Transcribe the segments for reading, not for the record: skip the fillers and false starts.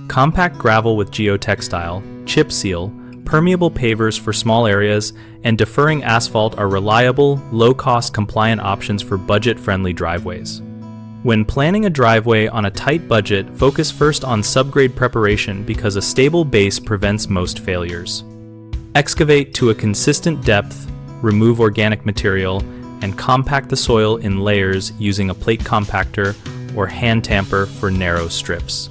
Compact gravel with Geotextile, Chipseal, permeable pavers for small areas, and deferring asphalt are reliable, low-cost, compliant options for budget-friendly driveways. When planning a driveway on a tight budget, focus first on subgrade preparation because a stable base prevents most failures. Excavate to a consistent depth, remove organic material, and compact the soil in layers using a plate compactor or hand tamper for narrow strips.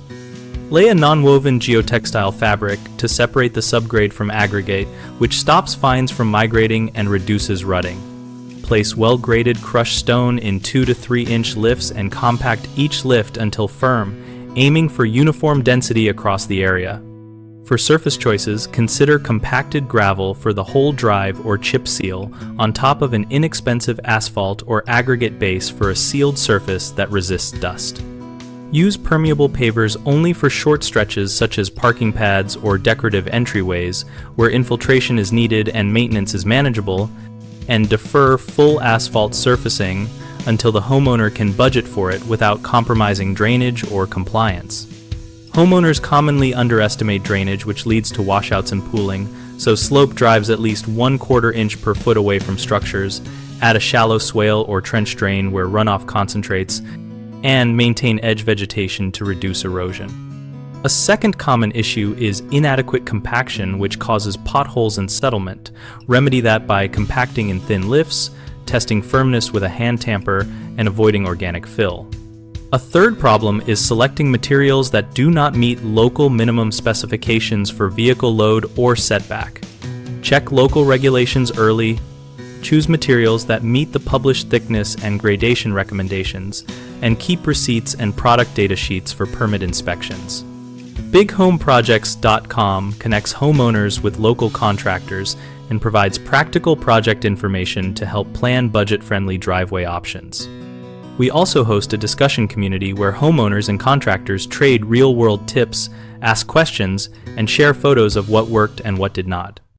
Lay a non-woven geotextile fabric to separate the subgrade from aggregate, which stops fines from migrating and reduces rutting. Place well-graded crushed stone in 2 to 3 inch lifts and compact each lift until firm, aiming for uniform density across the area. For surface choices, consider compacted gravel for the whole drive or chip seal on top of an inexpensive asphalt or aggregate base for a sealed surface that resists dust. Use permeable pavers only for short stretches such as parking pads or decorative entryways where infiltration is needed and maintenance is manageable, and defer full asphalt surfacing until the homeowner can budget for it without compromising drainage or compliance. Homeowners commonly underestimate drainage, which leads to washouts and pooling, so slope drives at least 1/4 inch per foot away from structures, add a shallow swale or trench drain where runoff concentrates, and maintain edge vegetation to reduce erosion. A second common issue is inadequate compaction, which causes potholes and settlement. Remedy that by compacting in thin lifts, testing firmness with a hand tamper, and avoiding organic fill. A third problem is selecting materials that do not meet local minimum specifications for vehicle load or setback. Check local regulations early. Choose materials that meet the published thickness and gradation recommendations, and keep receipts and product data sheets for permit inspections. BigHomeProjects.com connects homeowners with local contractors and provides practical project information to help plan budget-friendly driveway options. We also host a discussion community where homeowners and contractors trade real-world tips, ask questions, and share photos of what worked and what did not.